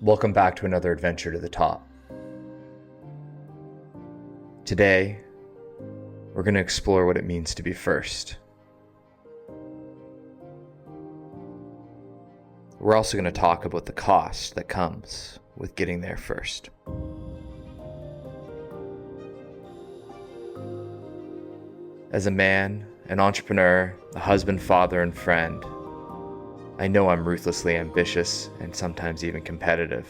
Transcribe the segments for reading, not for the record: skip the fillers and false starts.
Welcome back to another adventure to the top. Today, we're going to explore what it means to be first. We're also going to talk about the cost that comes with getting there first. As a man, an entrepreneur, a husband, father, and friend, I know I'm ruthlessly ambitious and sometimes even competitive.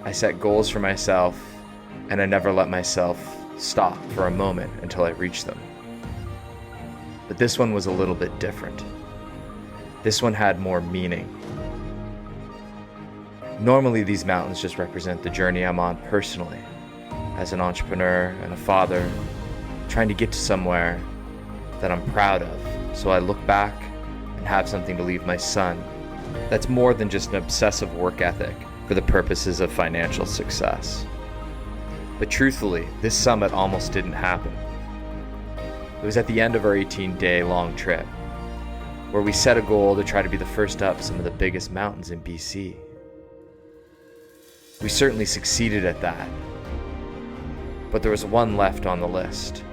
I set goals for myself, and I never let myself stop for a moment until I reach them. But this one was a little bit different. This one had more meaning. Normally, these mountains just represent the journey I'm on personally, as an entrepreneur and a father, trying to get to somewhere that I'm proud of, so I look back and have something to leave my son. That's more than just an obsessive work ethic for the purposes of financial success. But truthfully, this summit almost didn't happen. It was at the end of our 18-day long trip, where we set a goal to try to be the first up some of the biggest mountains in BC. We certainly succeeded at that, but there was one left on the list.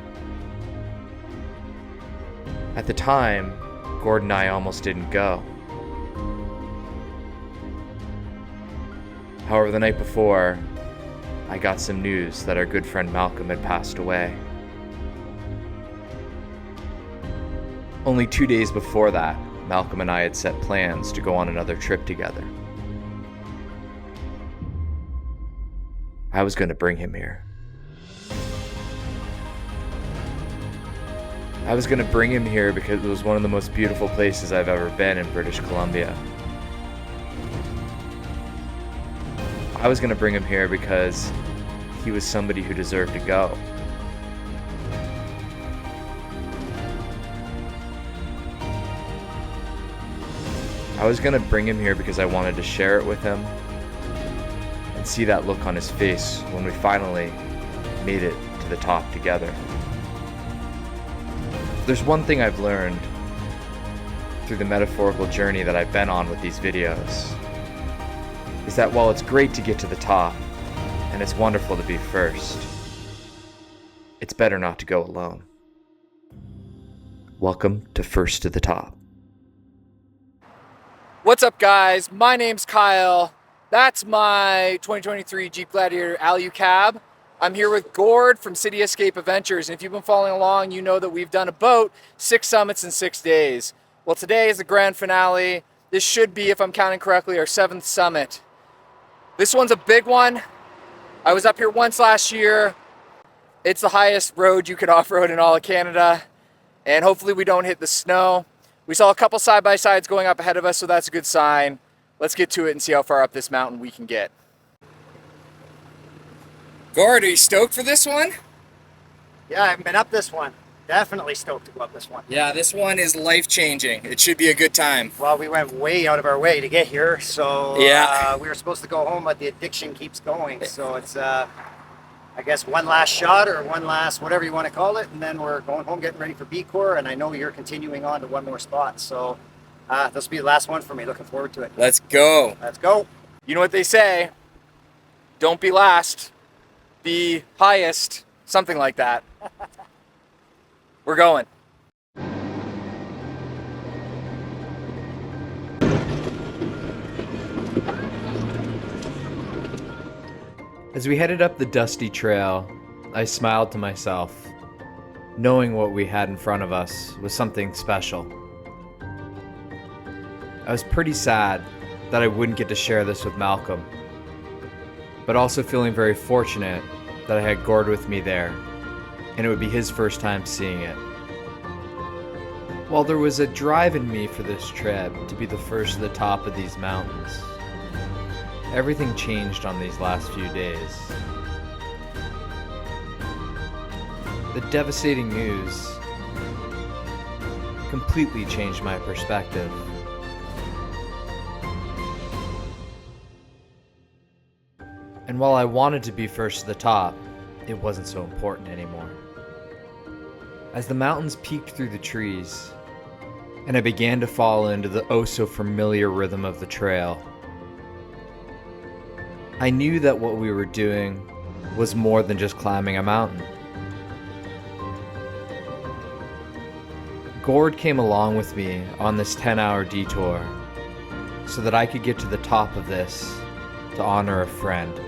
At the time, Gord and I almost didn't go. However, the night before, I got some news that our good friend Malcolm had passed away. Only 2 days before that, Malcolm and I had set plans to go on another trip together. I was going to bring him here. I was going to bring him here because it was one of the most beautiful places I've ever been in British Columbia. I was going to bring him here because he was somebody who deserved to go. I was going to bring him here because I wanted to share it with him and see that look on his face when we finally made it to the top together. There's one thing I've learned through the metaphorical journey that I've been on with these videos, is that while it's great to get to the top, and it's wonderful to be first, it's better not to go alone. Welcome to First to the Top. What's up, guys? My name's Kyle. That's my 2023 Jeep Gladiator Alu cab. I'm here with Gord from City Escape Adventures, and if you've been following along, you know that we've done about 6 summits in 6 days. Well, today is the grand finale. This should be, if I'm counting correctly, our 7th summit. This one's a big one. I was up here once last year. It's the highest road you could off-road in all of Canada, and hopefully we don't hit the snow. We saw a couple side-by-sides going up ahead of us, so that's a good sign. Let's get to it and see how far up this mountain we can get. Gord, are you stoked for this one? Yeah, I haven't been up this one. Definitely stoked to go up this one. Yeah, this one is life-changing. It should be a good time. Well, we went way out of our way to get here, so Yeah. We were supposed to go home, but the addiction keeps going. So it's, I guess, one last shot or one last whatever you want to call it, and then we're going home getting ready for B-Corps, and I know you're continuing on to one more spot. So this will be the last one for me. Looking forward to it. Let's go. Let's go. You know what they say? Don't be last. Be highest. Something like that. We're going. As we headed up the dusty trail, I smiled to myself, knowing what we had in front of us was something special. I was pretty sad that I wouldn't get to share this with Malcolm, but also feeling very fortunate that I had Gord with me there, and it would be his first time seeing it. While there was a drive in me for this trip to be the first to the top of these mountains, everything changed on these last few days. The devastating news completely changed my perspective. And while I wanted to be first to the top, it wasn't so important anymore. As the mountains peeked through the trees, and I began to fall into the oh-so-familiar rhythm of the trail. I knew that what we were doing was more than just climbing a mountain. Gord came along with me on this 10-hour detour so that I could get to the top of this to honor a friend.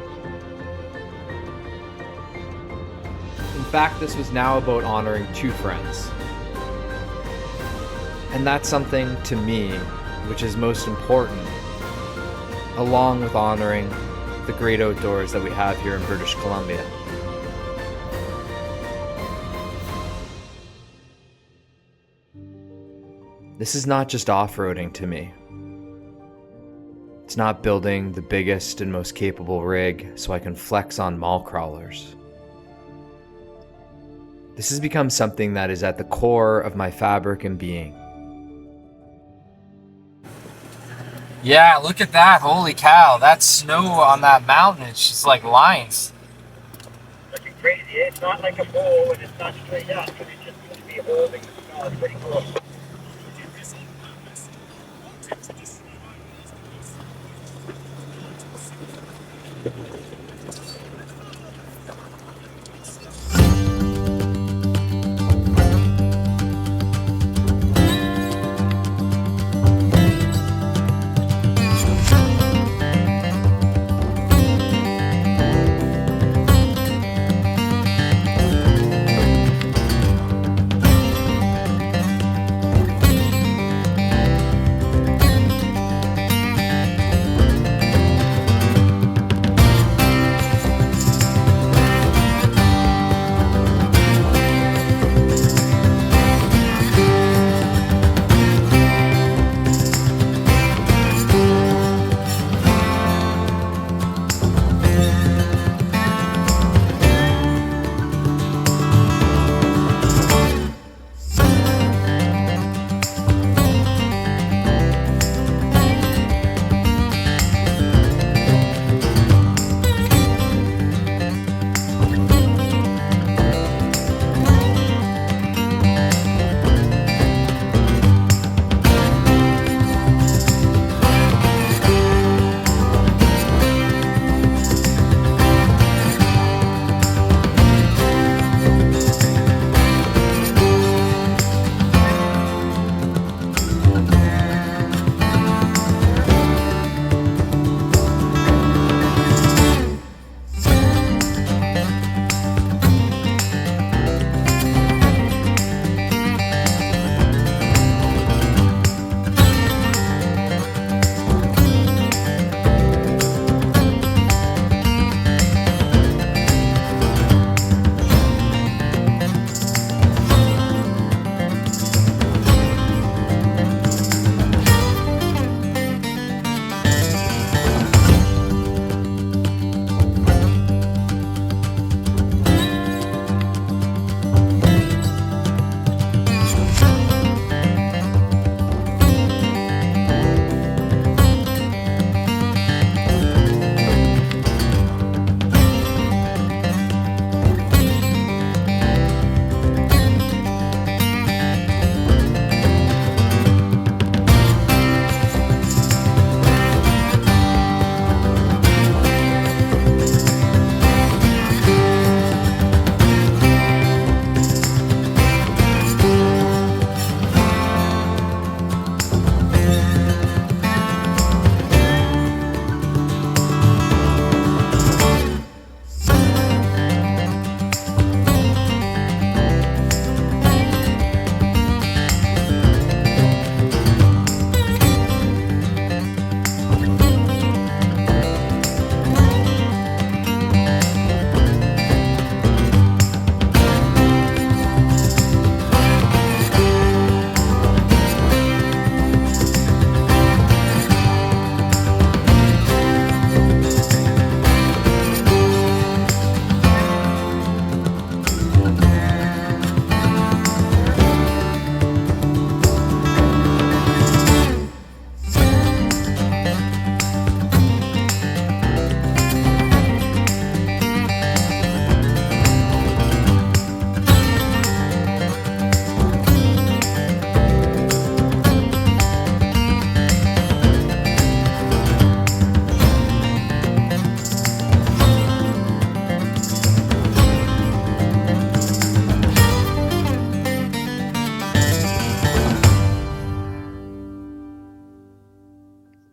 In fact, this was now about honoring two friends. And that's something, to me, which is most important, along with honoring the great outdoors that we have here in British Columbia. This is not just off-roading to me. It's not building the biggest and most capable rig so I can flex on mall crawlers. This has become something that is at the core of my fabric and being. Yeah, look at that. Holy cow. That snow on that mountain, it's just like lines. Looking crazy. It's not like a bowl and it's not straight up, but it just seems to be holding the snow. It's pretty cool.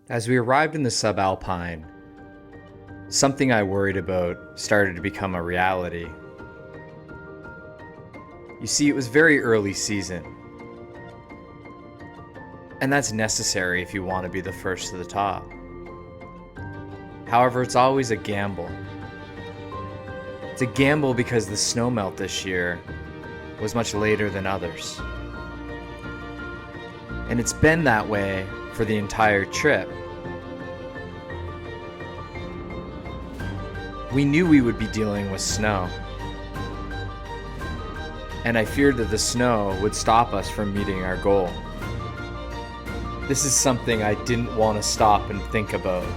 As we arrived in the subalpine, something I worried about started to become a reality. You see, it was very early season, and that's necessary if you want to be the first to the top. However, it's always a gamble. It's a gamble because the snowmelt this year was much later than others. And it's been that way for the entire trip. We knew we would be dealing with snow, and I feared that the snow would stop us from meeting our goal. This is something I didn't want to stop and think about.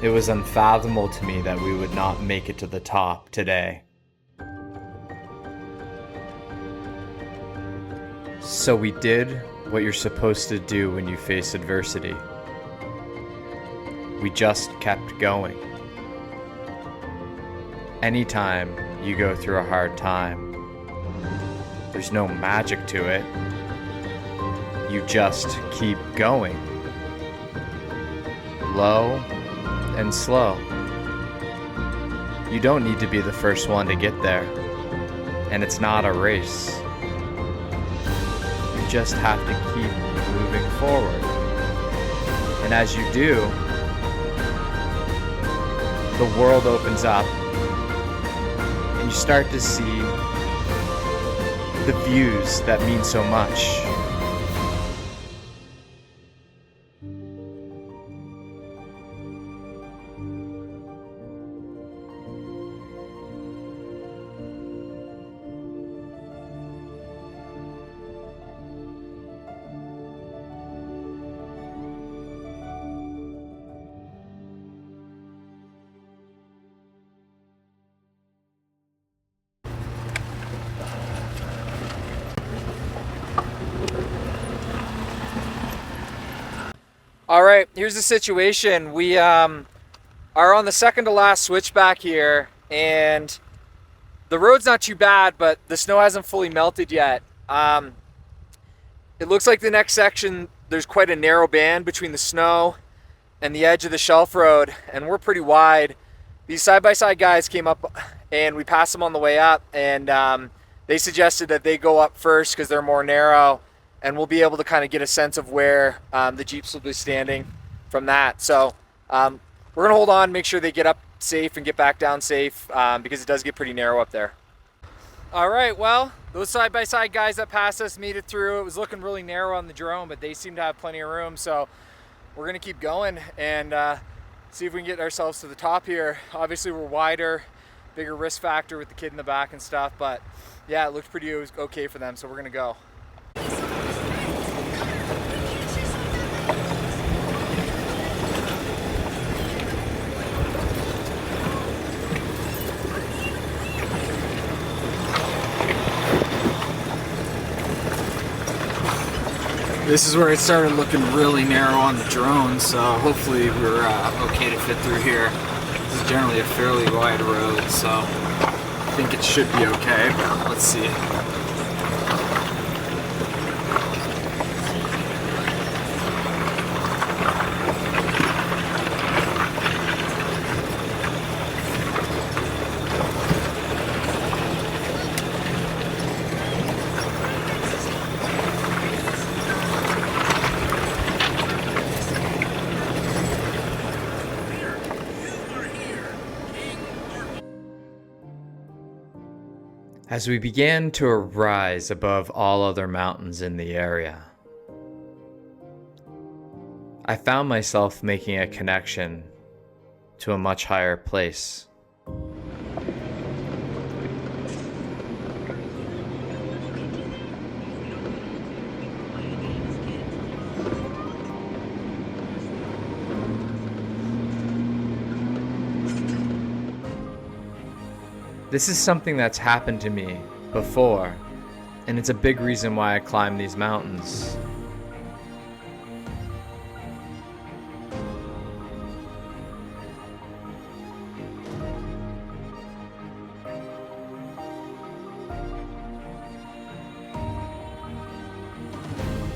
It was unfathomable to me that we would not make it to the top today. So we did what you're supposed to do when you face adversity. We just kept going. Anytime you go through a hard time, there's no magic to it. You just keep going. Low and slow. You don't need to be the first one to get there. And it's not a race. You just have to keep moving forward. And as you do, the world opens up and you start to see the views that mean so much. All right, here's the situation. We are on the second to last switchback here, and the road's not too bad, but the snow hasn't fully melted yet. It looks like the next section, there's quite a narrow band between the snow and the edge of the shelf road, and we're pretty wide. These side-by-side guys came up, and we passed them on the way up, and they suggested that they go up first because they're more narrow, and we'll be able to kind of get a sense of where the Jeeps will be standing from that. So we're gonna hold on, make sure they get up safe and get back down safe because it does get pretty narrow up there. All right, well, those side-by-side guys that passed us made it through. It was looking really narrow on the drone, but they seem to have plenty of room. So we're gonna keep going and see if we can get ourselves to the top here. Obviously we're wider, bigger risk factor with the kid in the back and stuff, but yeah, it looked pretty okay for them, so we're gonna go. This is where it started looking really narrow on the drone, so hopefully we're okay to fit through here. This is generally a fairly wide road, so I think it should be okay, but let's see. As we began to rise above all other mountains in the area, I found myself making a connection to a much higher place. This is something that's happened to me before, and it's a big reason why I climb these mountains.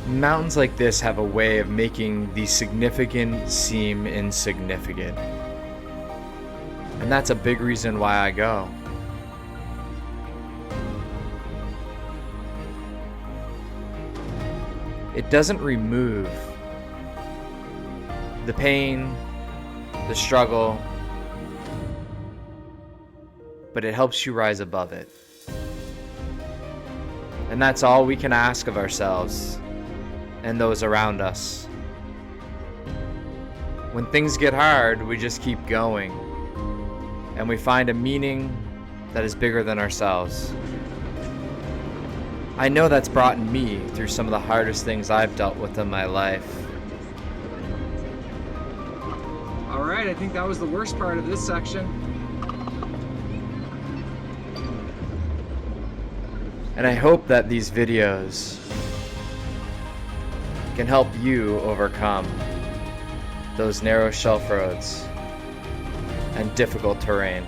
Mountains like this have a way of making the significant seem insignificant. And that's a big reason why I go. It doesn't remove the pain, the struggle, but it helps you rise above it. And that's all we can ask of ourselves and those around us. When things get hard, we just keep going, and we find a meaning that is bigger than ourselves. I know that's brought me through some of the hardest things I've dealt with in my life. All right, I think that was the worst part of this section. And I hope that these videos can help you overcome those narrow shelf roads and difficult terrain.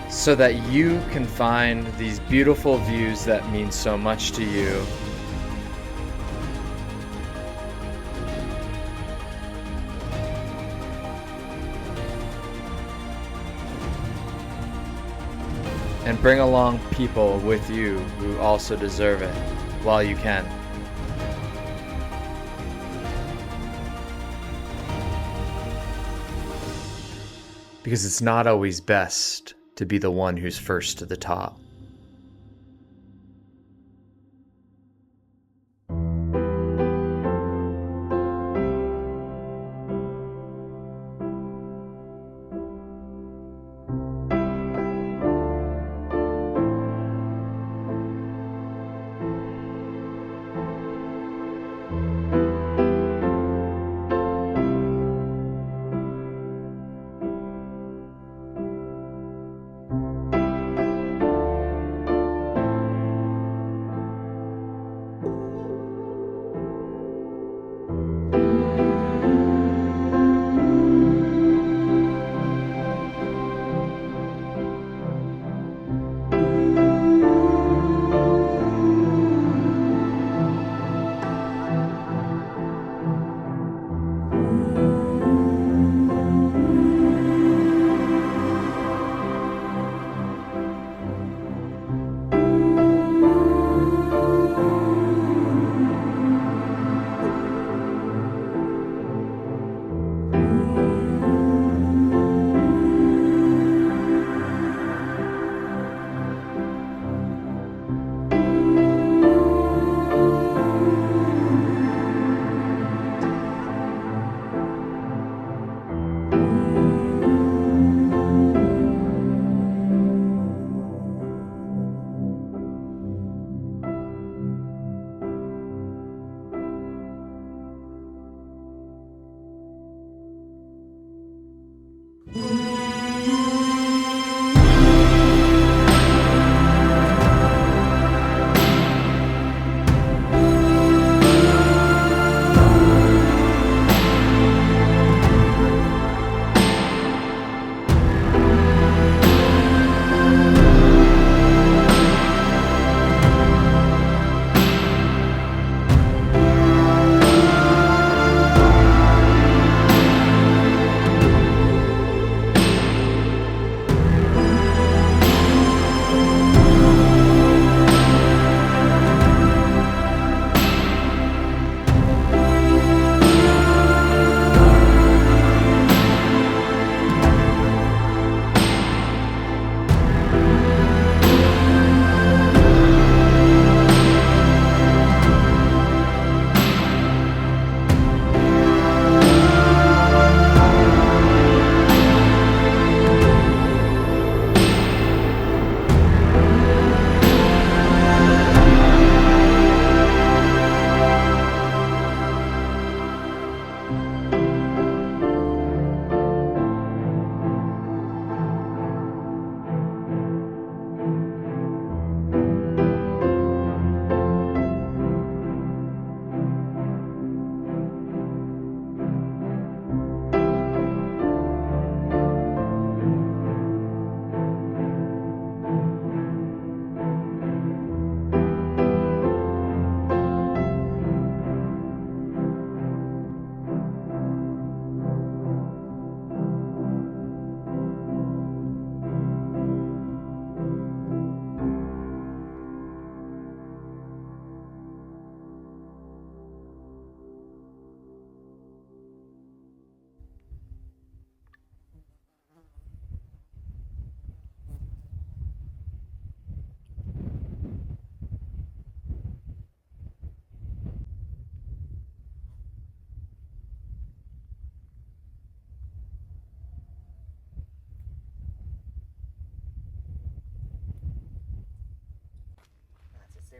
So that you can find these beautiful views that mean so much to you. And bring along people with you who also deserve it while you can. Because it's not always best to be the one who's first to the top.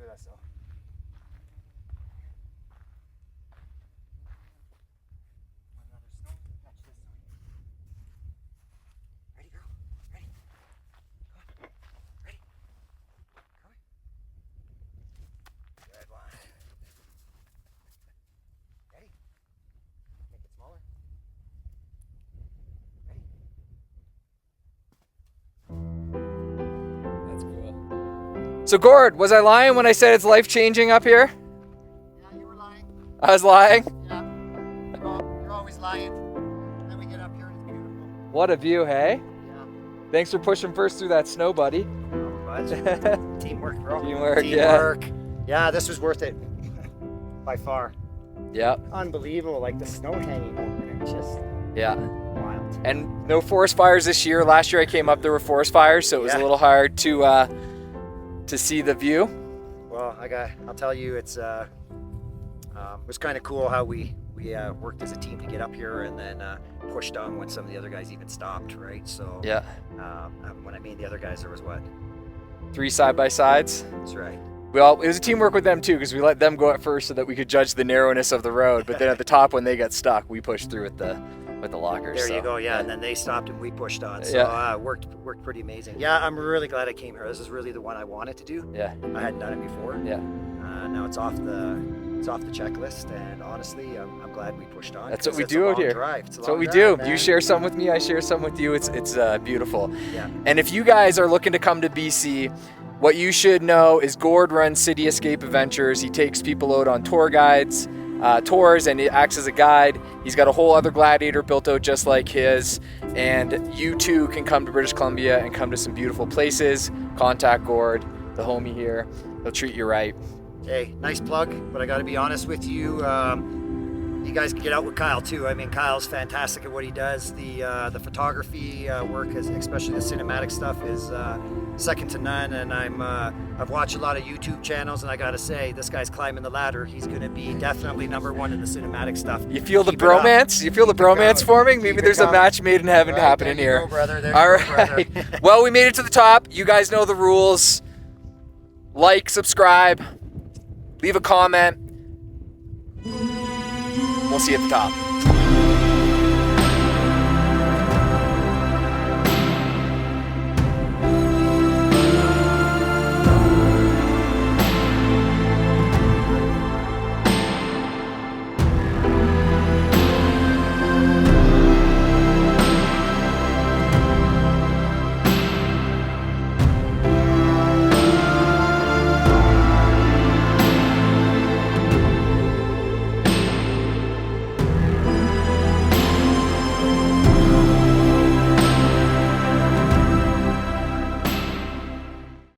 this though. Another snow. Catch this one. Ready, girl? Ready? Come on. Ready? Come on. Good one. Ready? Make it smaller. Ready? That's cool. So Gord, was I lying when I said it's life-changing up here? Yeah, you were lying. I was lying? Yeah. You're always lying. And then we get up here and it's beautiful. What a view, hey? Yeah. Thanks for pushing first through that snow, buddy. Teamwork, bro. Teamwork, Teamwork. Yeah, this was worth it. By far. Yeah, Unbelievable. Like the snow hanging over it. Just yeah. wild. And no forest fires this year. Last year I came up, there were forest fires, so it was a Yeah. little hard to see the view. Well, I'll tell you, it was kind of cool how we worked as a team to get up here and then pushed on when some of the other guys even stopped, right? So Yeah. when I mean the other guys, there was what? 3 side-by-sides. That's right. Well, it was a teamwork with them too, because we let them go at first so that we could judge the narrowness of the road. But then at the top, when they got stuck, we pushed through with the lockers. There so, you go. Yeah, and then they stopped and we pushed on. So Yeah. worked pretty amazing. Yeah, I'm really glad I came here. This is really the one I wanted to do. Yeah. I hadn't done it before. Yeah. Now it's off the checklist, and honestly, I'm glad we pushed on. That's what 'cause we it's do a out long here. drive. It's a That's long what we drive, do. man. You share some with me, I share some with you. It's beautiful. Yeah. And if you guys are looking to come to BC, what you should know is Gord runs City Escape Adventures. He takes people out on tours, and he acts as a guide. He's got a whole other Gladiator built out just like his. And you too can come to British Columbia and come to some beautiful places. Contact Gord, the homie here. He'll treat you right. Hey, nice plug, but I got to be honest with you. You guys can get out with Kyle too. I mean, Kyle's fantastic at what he does. The photography work, especially the cinematic stuff, is second to none. And I've watched a lot of YouTube channels, and I got to say, this guy's climbing the ladder. He's going to be definitely #1 in the cinematic stuff. You feel the Keep it up. bromance? You feel the Keep it bromance going. forming? Maybe Keep it there's a going. match made in heaven Right, happening there you here. go, brother. There All you go, brother. right. Well, we made it to the top. You guys know the rules. Like, subscribe, leave a comment. We'll see you at the top.